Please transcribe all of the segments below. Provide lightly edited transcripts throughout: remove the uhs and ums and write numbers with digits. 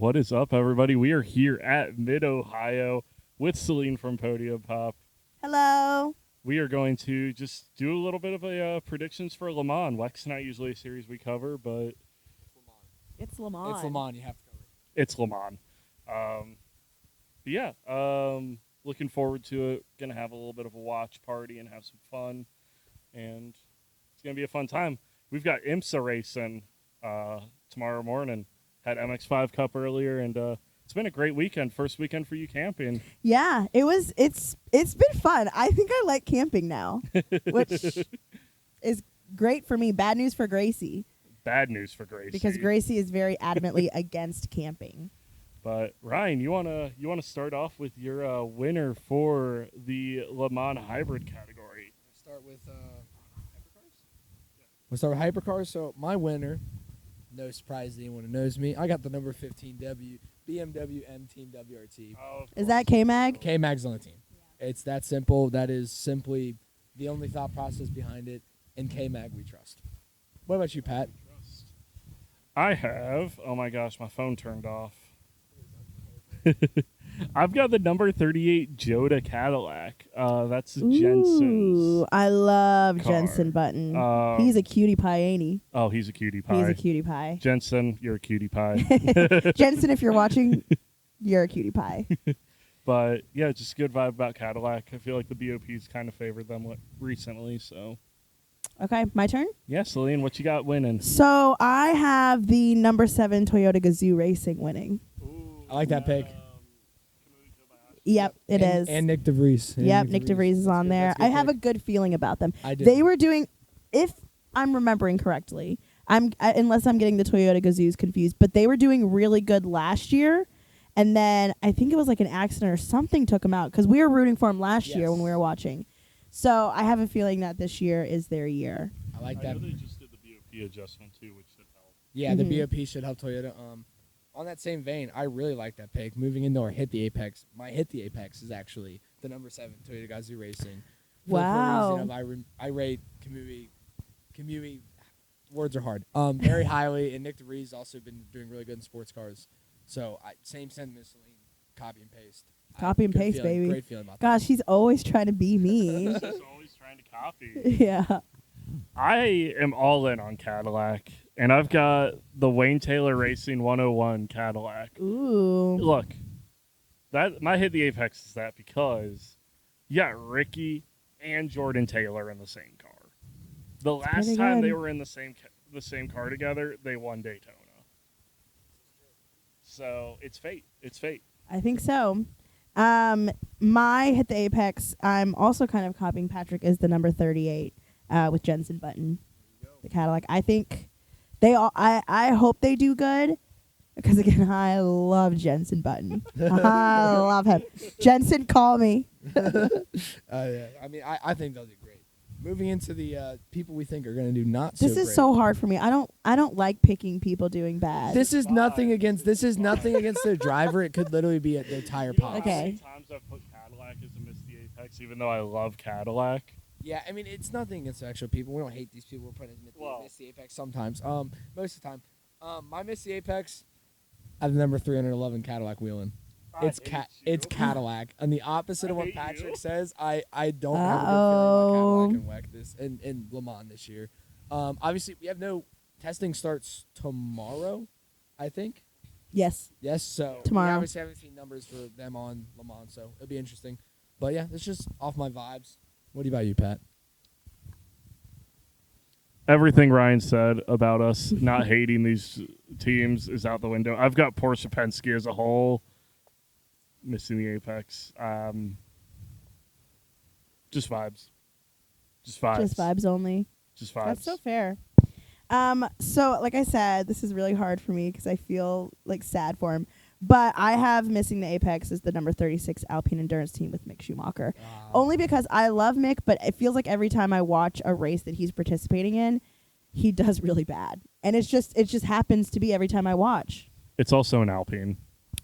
What is up, everybody? We are here at Mid-Ohio with Celine from Podium Pop. Hello. We are going to just do a little bit of a predictions for Le Mans. Wex not usually a series we cover, but It's Le Mans. It's Le Mans. You have to cover it. it's Le Mans. Looking forward to it. Going to have a little bit of a watch party and have some fun. And it's going to be a fun time. We've got IMSA racing tomorrow morning. Had MX5 Cup earlier, and it's been a great weekend. First weekend for you camping. Yeah, it's been fun. I think I like camping now, which is great for me. Bad news for Gracie. Bad news for Gracie. Because Gracie is very adamantly against camping. But Ryan, you wanna start off with your winner for the Le Mans hybrid category. We'll start with hypercars. We'll start with hypercars. So my winner, no surprise to anyone who knows me, I got the number 15 BMW M Team WRT. Oh, Is that K-Mag? K-Mag's on the team. It's that simple. That is simply the only thought process behind it. In K-Mag, we trust. What about you, Pat? I have. Oh my gosh, my phone turned off. I've got the number 38 Joda Cadillac. That's Jensen's. Ooh, I love car. Jensen Button. He's a cutie pie, ain't he? Oh, he's a cutie pie. He's a cutie pie. Jensen, you're a cutie pie. Jensen, if you're watching, you're a cutie pie. But yeah, just a good vibe about Cadillac. I feel like the BOP's kind of favored them recently. So Okay, my turn? yeah, Celine, what you got winning? So I have the number 7 Toyota Gazoo Racing winning. I like that pick. Yep, it is. And Nick DeVries. Yep, Nick DeVries is on there. I have a good feeling about them. I do. They were doing, if I'm remembering correctly, unless I'm getting the Toyota Gazoos confused, but they were doing really good last year, and then I think it was like an accident or something took them out because we were rooting for them last year when we were watching. So I have a feeling that this year is their year. I like I that. know they just did the BOP adjustment too, which should help. Yeah, the BOP should help Toyota. On that same vein, I really like that pick. Moving into our Hit the Apex, my Hit the Apex is actually the number 7 Toyota Gazoo Racing. Wow. For the reason of I rate Kamui, words are hard, very highly, and Nick DeVries also been doing really good in sports cars. So same sentiment, Celine, copy and paste. Copy and paste, baby. Great feeling about Gosh, he's always trying to be me. He's always trying to copy. Yeah. I am all in on Cadillac, and I've got the Wayne Taylor Racing 101 Cadillac. Ooh. Look, that my Hit the Apex is that because you got Ricky and Jordan Taylor in the same car. The last time they were in the same car together, they won Daytona. So it's fate. It's fate. I think so. My Hit the Apex, I'm also kind of copying Patrick, is the number 38 with Jensen Button, the Cadillac. I think they all. I hope they do good because again, I love Jensen Button. I love him. Jensen, call me. Yeah. I mean, I think they'll do great. Moving into the people we think are going to do not so This is great. so hard for me. I don't like picking people doing bad. This is nothing against their driver. It could literally be their tire pop. Okay. How many times I've put Cadillac as a Miss the Apex, even though I love Cadillac. Yeah, I mean, it's nothing against the actual people. We don't hate these people. We're putting Miss the Apex sometimes. Most of the time. My Miss the Apex, I have the number 311 Cadillac wheeling. It's Cadillac. And the opposite of what Patrick says, I don't have a good feeling about Cadillac and WEC this in Le Mans this year. Obviously, we have no testing starts tomorrow, I think. Yes. Yes, so Tomorrow. we obviously haven't seen numbers for them on Le Mans, so it'll be interesting. But yeah, it's just off my vibes. What about you, Pat? Everything Ryan said about us not hating these teams is out the window. I've got Porsche Penske as a whole missing the Apex. Just vibes. Just vibes. Just vibes only. Just vibes. That's so fair. So like I said, this is really hard for me because I feel like sad for him. But I have missing the Apex as the number 36 Alpine Endurance team with Mick Schumacher. Wow. Only because I love Mick, but it feels like every time I watch a race that he's participating in, he does really bad. And it just happens to be every time I watch. It's also an Alpine.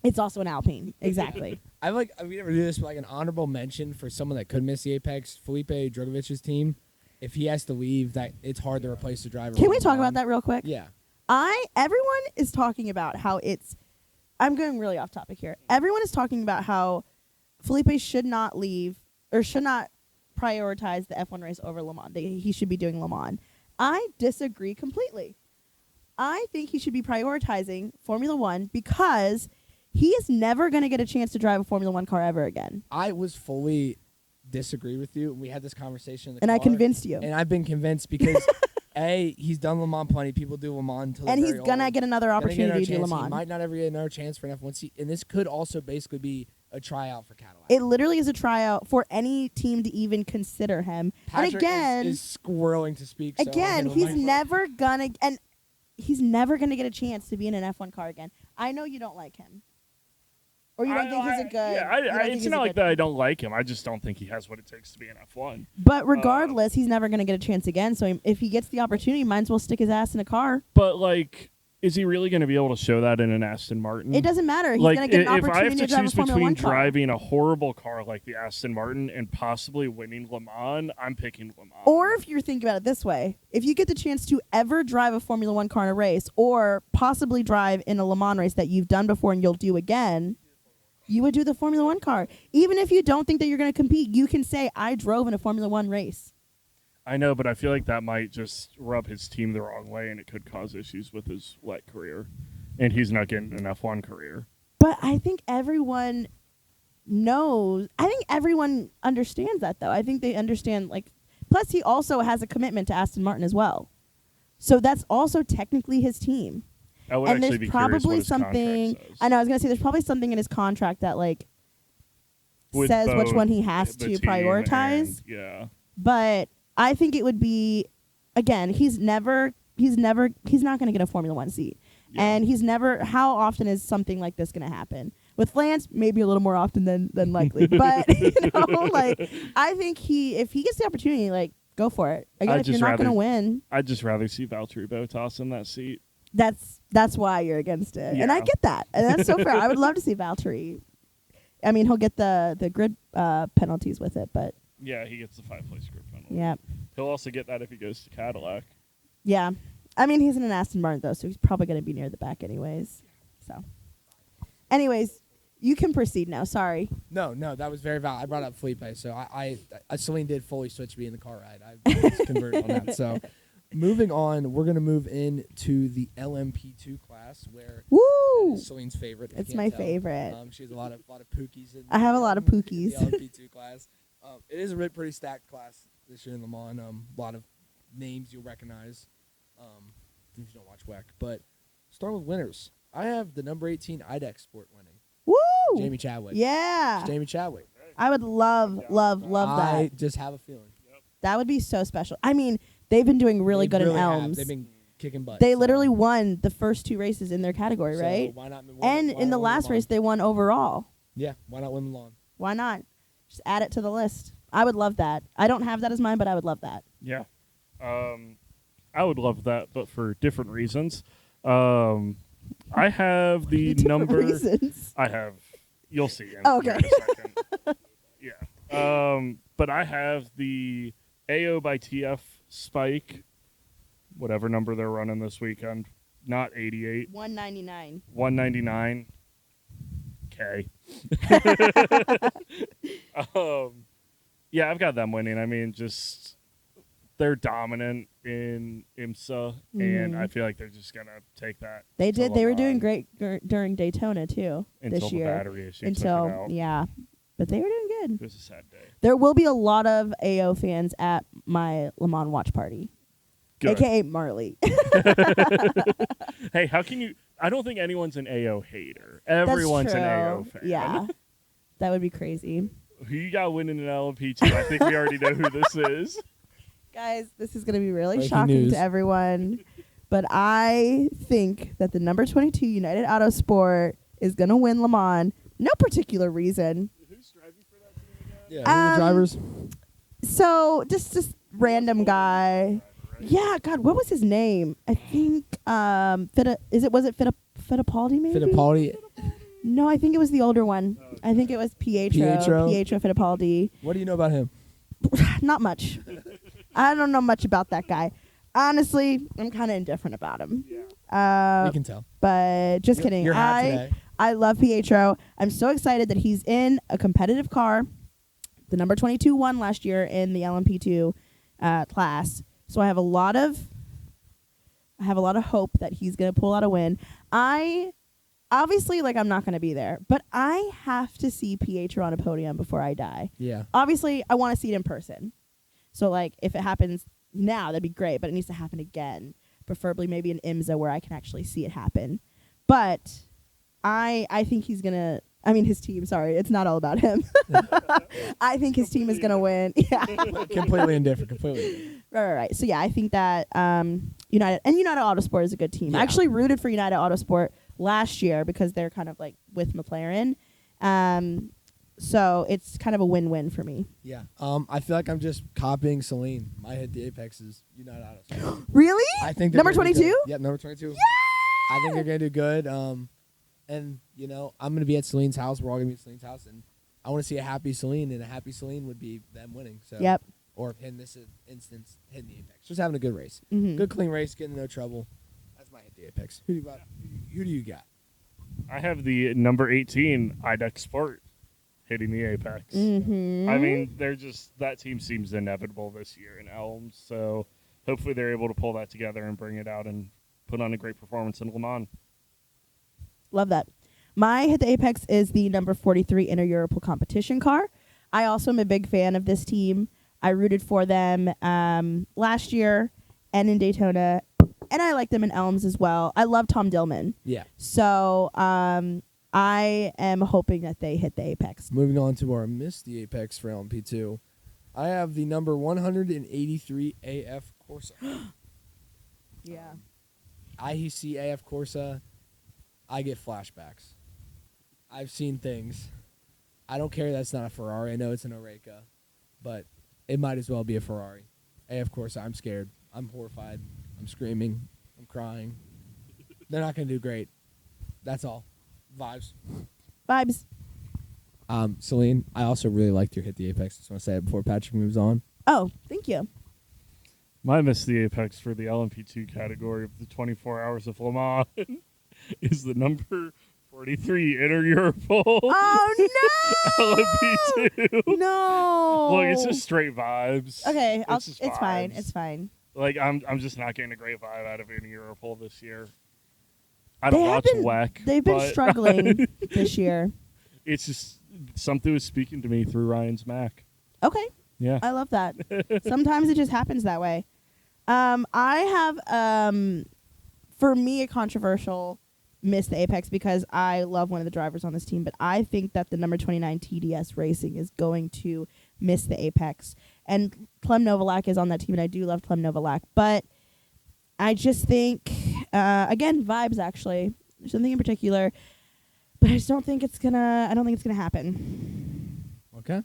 It's also an Alpine. Exactly. We never do this, but like an honorable mention for someone that could miss the Apex, Felipe Drugovich's team. If he has to leave, that it's hard to replace the driver. Can we talk about that real quick? Yeah. Everyone is talking about how it's I'm going really off topic here. Everyone is talking about how Felipe should not leave or should not prioritize the F1 race over Le Mans. He should be doing Le Mans. I disagree completely. I think he should be prioritizing Formula One because he is never going to get a chance to drive a Formula One car ever again. I was fully disagree with you. We had this conversation in the And car, I convinced you. and I've been convinced because A, he's done Le Mans plenty. People do Le Mans until And they're he's very going to old. get another Gonna get opportunity to do another Le chance. He Mans. might not ever get another chance for an F1 seat, and this could also basically be a tryout for Cadillac. It literally is a tryout for any team to even consider him. Patrick and again, is squirreling to speak. So again, I'm gonna he's never gonna get a chance to be in an F1 car again. I know you don't like him, or you don't think he's a good. Yeah, you don't think it's he's not a like good- that. I don't like him. I just don't think he has what it takes to be an F1. But regardless, he's never gonna get a chance again. So if he gets the opportunity, might as well stick his ass in a car. But like, is he really going to be able to show that in an Aston Martin? It doesn't matter. He's like, gonna get an if I have opportunity to to drive a choose Formula One between car. driving a horrible car like the Aston Martin and possibly winning Le Mans, I'm picking Le Mans. Or if you're thinking about it this way, if you get the chance to ever drive a Formula One car in a race, or possibly drive in a Le Mans race that you've done before and you'll do again, you would do the Formula One car. Even if you don't think that you're going to compete, you can say, I drove in a Formula One race. I know, but I feel like that might just rub his team the wrong way, and it could cause issues with his WEC career. And he's not getting an F1 career. But I think everyone knows. I think everyone understands that, though. I think they understand, like, plus he also has a commitment to Aston Martin as well. So that's also technically his team. I would And actually there's be curious what probably his contract something. says. I know, I was going to say, there's probably something in his contract that, like, With says which both one he has the to team prioritize. and- yeah. But I think it would be, again, he's not going to get a Formula One seat. Yeah. And he's never, how often is something like this going to happen? With Lance, maybe a little more often than likely. But, like, I think if he gets the opportunity, like, go for it. Again, if you're not going to win, I'd just rather see Valtteri Bottas in that seat. that's why you're against it. And I Yeah. get that. And that's so fair. I would love to see Valtteri. I mean, he'll get the grid penalties with it, but Yeah, he gets the 5-place grid penalty. yeah. He'll also get that if he goes to Cadillac. Yeah. I mean, he's in an Aston Martin, though, so he's probably going to be near the back anyways. So, anyways, you can proceed now. Sorry. No, that was very valid. I brought up Felipe, so I Celine did fully switch me in the car ride. I was converted on that. So, moving on, we're gonna move into the LMP2 class, where that Woo! is Celine's favorite. if you It's can't my tell. favorite. She has a lot of pookies. I have a lot of pookies. In the LMP2 class. It is a pretty stacked class this year in Le Mans. A lot of names you'll recognize if you don't watch WEC. But start with winners. I have the number 18 IDEX Sport winning. Woo! Jamie Chadwick. Yeah. Jamie Chadwick. I would love that. I just have a feeling. That would be so special. I mean, they've been doing really They good in have. Elms. They've been kicking butt. They so- literally won the first 2 races in their category, so right? Why not win, And why in not the win last Le Mans? race, they won overall. Yeah, why not win Milan? Why not? Just add it to the list. I would love that. I don't have that as mine, but I would love that. Yeah. I would love that, but for different reasons. I have the Different number. reasons. I have. You'll see in, Oh, okay. in a second. Yeah. But I have the AO by TF Spike, whatever number they're running this weekend. Not 88. 199. 199. Okay. Yeah, I've got them winning. I mean, just they're dominant in IMSA, and I feel like they're just gonna take that. They to did. They were Le doing Mans great during Daytona too until this the year. battery issue took it Until out. yeah, but they were doing good. It was a sad day. There will be a lot of AO fans at my Le Mans watch party, Good. aka Marley. Hey, how can you? I don't think anyone's an AO hater. Everyone's That's an true. AO fan. Yeah, that would be crazy. Who you got winning an LMP2? I think we already know who this is. Guys, this is going to be really Breaking shocking news. to everyone, but I think that the number 22 United Autosport is going to win Le Mans. No particular reason. Who's driving for that team again? Yeah, who are the drivers? So just random guy. Yeah, God, what was his name? I think was it Fittipaldi maybe? Fittipaldi. No, I think it was the older one. I think it was Pietro Fittipaldi. What do you know about him? Not much. I don't know much about that guy. Honestly, I'm kind of indifferent about him. We can tell. But just kidding. You're hot today. I love Pietro. I'm so excited that he's in a competitive car. The number 22 won last year in the LMP2 class. So I have a lot of hope that he's going to pull out a win. Obviously, like, I'm not going to be there, but I have to see Pietro on a podium before I die. Yeah. Obviously, I want to see it in person. So, like, if it happens now, that'd be great, but it needs to happen again, preferably maybe in IMSA where I can actually see it happen. But I think he's going to, I mean, his team, sorry, it's not all about him. I think his team is going to win. Yeah. Completely indifferent. Right. So, yeah, I think that United Autosport is a good team. Yeah. I actually rooted for United Autosport last year because they're kind of like with McLaren. So it's kind of a win-win for me. Yeah. I feel like I'm just copying Celine. My hit the apex is United Autos. Really? I think number 22? Yep, number 22. Yeah! I think they're going to do good. And, you know, I'm going to be at Celine's house. We're all going to be at Celine's house. And I want to see a happy Celine, and a happy Celine would be them winning. So, Yep. Or in this instance, hitting the apex. Just having a good race. Mm-hmm. Good, clean race, getting in no trouble. That's my hit the apex. Who do you got? I have the number 18 IDEX Sport hitting the apex. Mm-hmm. I mean, that team seems inevitable this year in Elms, so hopefully they're able to pull that together and bring it out and put on a great performance in Le Mans. Love that. My hit the apex is the number 43 Inter-Europal competition car. I also am a big fan of this team. I rooted for them last year and in Daytona, and I like them in Elms as well. I love Tom Dillman. Yeah. So I am hoping that they hit the apex. Moving on to our Miss the Apex for LMP2. I have the number 183 AF Corsa. Yeah. I see AF Corsa, I get flashbacks. I've seen things. I don't care that's not a Ferrari. I know it's an Oreca, but it might as well be a Ferrari. AF Corsa, I'm scared. I'm horrified. I'm screaming. I'm crying. They're not going to do great. That's all. Vibes. Celine, I also really liked your hit the apex. Just want to say it before Patrick moves on. Oh, thank you. My Miss the Apex for the LMP2 category of the 24 Hours of Le Mans is the number 43 Inter-Europal. Oh, no! LMP2. No. Look, it's just straight vibes. Okay, It's fine. vibes. It's fine. Like, I'm just not getting a great vibe out of Inter-Europal this year. I don't watch WEC. They've been but struggling this year. It's just something was speaking to me through Ryan's Mac. Okay. Yeah. I love that. Sometimes it just happens that way. I have, for me, a controversial miss the apex because I love one of the drivers on this team, but I think that the number 29 TDS Racing is going to miss the apex. And Clem Novalak is on that team, and I do love Clem Novalak. But I just think, again, vibes, actually. There's something in particular. But I just don't think it's going to happen. Okay.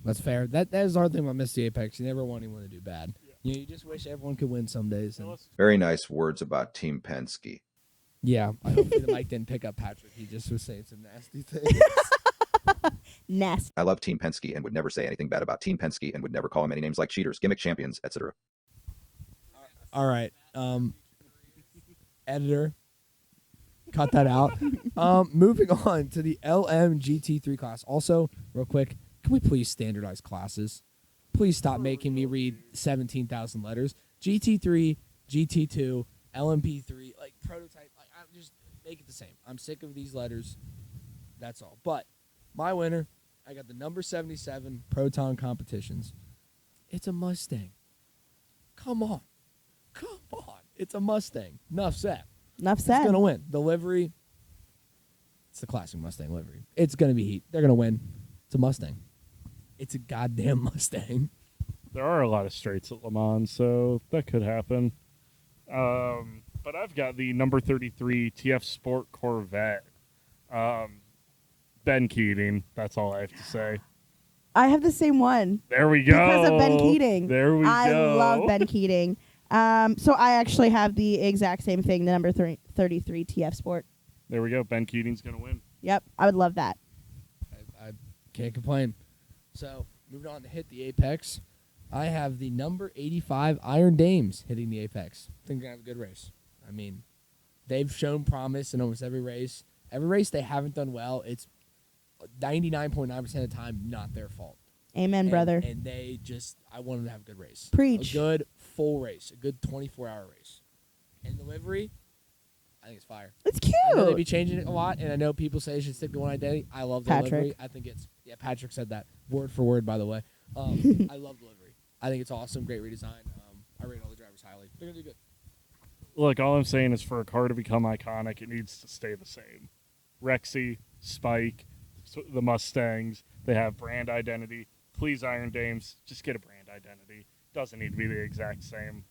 That's fair. That is our thing about Miss the Apex. You never want anyone to do bad. You just wish everyone could win some days. And Very nice words about Team Penske. yeah, I hope the mic didn't pick up Patrick. He just was saying some nasty things. Nasty. I love Team Penske and would never say anything bad about Team Penske and would never call them any names like cheaters, gimmick champions, etc. All right. Editor, cut that out. Moving on to the LMGT3 class. Also, real quick, can we please standardize classes? Please stop making me read 17,000 letters. GT3, GT2, LMP3, like prototype. Like, I'm just make it the same. I'm sick of these letters. That's all. But my winner, I got the number 77 Proton Competitions. It's a Mustang. Come on. It's a Mustang. Enough said. Enough said. It's going to win. The livery, it's the classic Mustang livery. It's going to be heat. They're going to win. It's a Mustang. It's a goddamn Mustang. There are a lot of straights at Le Mans, so that could happen. But I've got the number 33 TF Sport Corvette. Ben Keating. That's all I have to say. I have the same one. There we go. Because of Ben Keating. There we go. I love Ben Keating. So I actually have the exact same thing, the number 33 TF Sport. There we go. Ben Keating's going to win. Yep, I would love that. I can't complain. So, moving on to hit the apex. I have the number 85 Iron Dames hitting the apex. I think they're going to have a good race. I mean, they've shown promise in almost every race. Every race they haven't done well, it's 99.9% of the time not their fault. Amen, brother. And they just, I want them to have a good race. Preach. A good full race, a good 24-hour race. And the livery, I think it's fire. It's cute. I know they'd be changing it a lot, and I know people say they should stick to one identity. I love the Patrick. livery. I think it's, Patrick said that word for word, by the way. I love the livery. I think it's awesome, great redesign. I rate all the drivers highly. They're going to do good. Look, all I'm saying is for a car to become iconic, it needs to stay the same. Rexy, Spike, the Mustangs, they have brand identity. Please, Iron Dames, just get a brand identity. Doesn't need to be the exact same.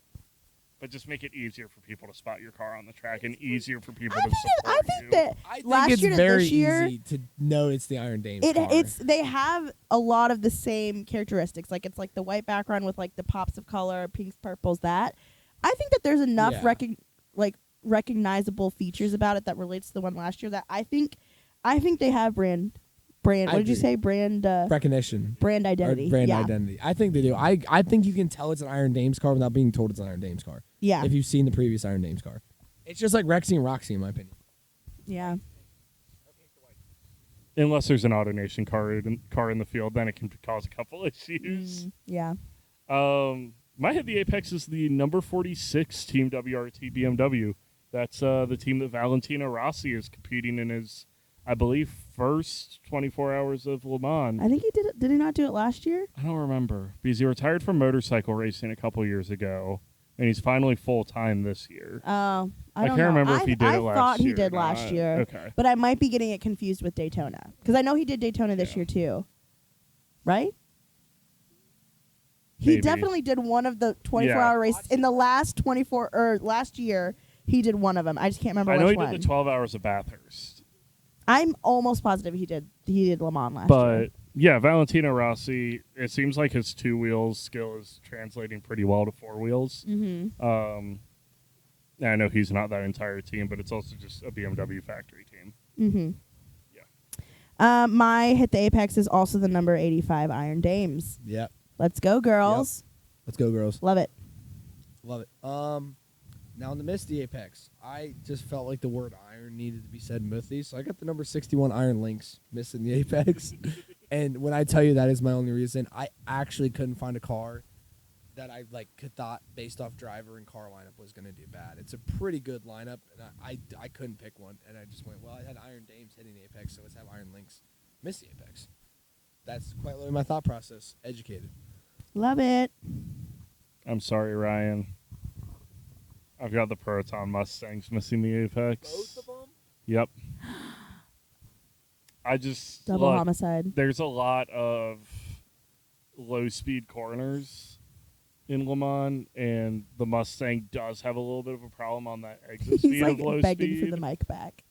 But just make it easier for people to spot your car on the track and easier for people to support I think you. that I think last it's year to very this year, easy to know it's the Iron Dames car. they have a lot of the same characteristics. Like it's like the white background with like the pops of color, pinks, purples. That I think that there's enough recognizable features about it that relates to the one last year that I think they have brand. What did you say? Brand recognition. Brand identity. Or brand yeah. identity. I think they do. I think you can tell it's an Iron Dames car without being told it's an Iron Dames car. Yeah. If you've seen the previous Iron Dames car. It's just like Rexy and Roxy, in my opinion. Yeah. Unless there's an AutoNation car in the field, then it can cause a couple issues. Yeah. My hit the apex is the number 46 Team WRT BMW. That's the team that Valentino Rossi is competing in his, I believe, first 24 hours of Le Mans. I think he did it. Did he not do it last year? I don't remember because he retired from motorcycle racing a couple years ago, and he's finally full-time this year. Oh, I don't can't know. remember if he did it last year. I thought he or did last not. year. Okay. But I might be getting it confused with Daytona. Because I know he did Daytona this year too. Right? He Maybe. definitely did one of the 24-hour races. In the last 24 or last year, he did one of them. I just can't remember I know which he one. did the 12 hours of Bathurst. I'm almost positive he did Le Mans last year. But yeah, Valentino Rossi, it seems like his two wheels skill is translating pretty well to four wheels. Mm-hmm. I know he's not that entire team, but it's also just a BMW factory team. Mm-hmm. Yeah. My hit the apex is also the number 85 Iron Dames. Yep. Let's go, girls. Let's go, girls. Love it. Love it. Now on the Miss the Apex, I just felt like the word iron needed to be said in both these, so I got the number 61 Iron Lynx missing the Apex. And when I tell you that is my only reason, I actually couldn't find a car that I thought based off driver and car lineup was going to do bad. It's a pretty good lineup, and I couldn't pick one, and I just went, well, I had Iron Dames hitting the Apex, so let's have Iron Lynx miss the Apex. That's quite literally my thought process. Educated. Love it. I'm sorry, Ryan. I've got the Proton Mustangs missing the Apex. Both of them? Yep. I just Double look, homicide. There's a lot of low-speed corners in Le Mans, and the Mustang does have a little bit of a problem on that exit speed He's like of low begging speed. for the mic back.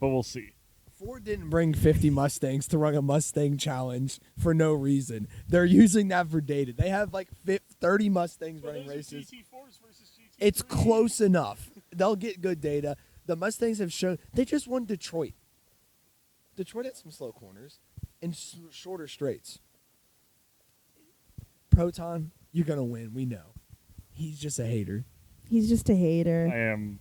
But we'll see. Ford didn't bring 50 Mustangs to run a Mustang challenge for no reason. They're using that for data. They have 30 Mustangs running races. GT4s versus GT3s. It's close enough. They'll get good data. The Mustangs have shown they just won Detroit. Detroit had some slow corners and shorter straights. Proton, you're going to win. We know. He's just a hater. He's just a hater. I am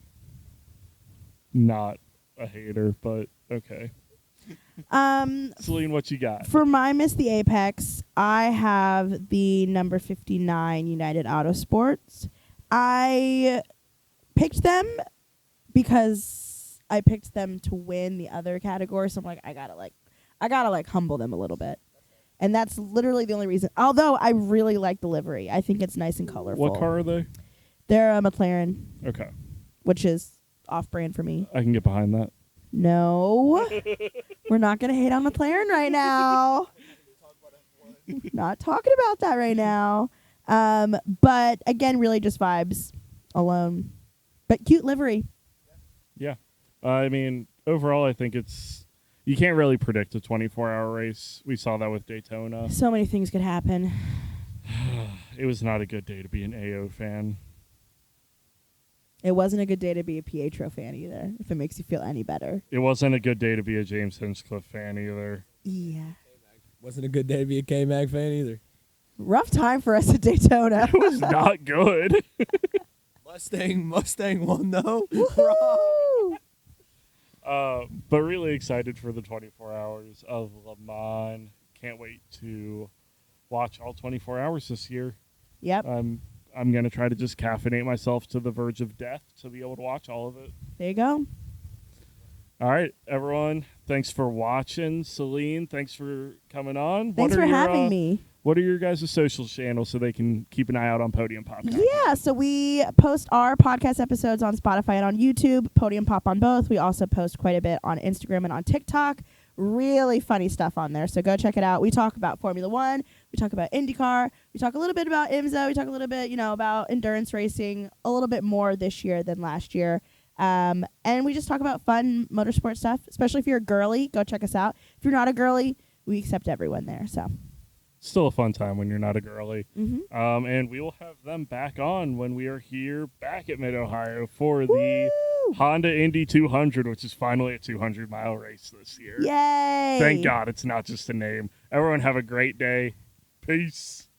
not a hater, but okay. Celine, what you got? For my Miss the Apex, I have the number 59 United Autosports. I picked them because I picked them to win the other category, so I'm like, I gotta humble them a little bit. And that's literally the only reason. Although I really like the livery. I think it's nice and colorful. What car are they? They're a McLaren, Okay. which is off-brand for me. I can get behind that. No. We're not going to hate on McLaren right now. Not talking about that right now. But again, really just vibes alone. But cute livery. Yeah. I mean, overall, I think you can't really predict a 24-hour race. We saw that with Daytona. So many things could happen. It was not a good day to be an AO fan. It wasn't a good day to be a Pietro fan either, if it makes you feel any better. It wasn't a good day to be a James Hinchcliffe fan either. Yeah. Wasn't a good day to be a K-Mag fan either. Rough time for us at Daytona. It was not good. Mustang won though. Woohoo! But really excited for the 24 hours of Le Mans. Can't wait to watch all 24 hours this year. Yep. I'm going to try to just caffeinate myself to the verge of death to be able to watch all of it. There you go. All right, everyone. Thanks for watching. Celine, thanks for coming on. Thanks for having me. What are your guys' social channels so they can keep an eye out on Podium Pop? Yeah, so we post our podcast episodes on Spotify and on YouTube, Podium Pop on both. We also post quite a bit on Instagram and on TikTok. Really funny stuff on there, so go check it out. We talk about Formula One. We talk about IndyCar. We talk a little bit about IMSA. We talk a little bit, about endurance racing, a little bit more this year than last year. And we just talk about fun motorsport stuff, especially if you're a girly. Go check us out. If you're not a girly, we accept everyone there, so... Still a fun time when you're not a girly. Mm-hmm. And we will have them back on when we are here back at Mid-Ohio for the Honda Indy 200, which is finally a 200-mile race this year. Yay! Thank God it's not just a name. Everyone have a great day. Peace.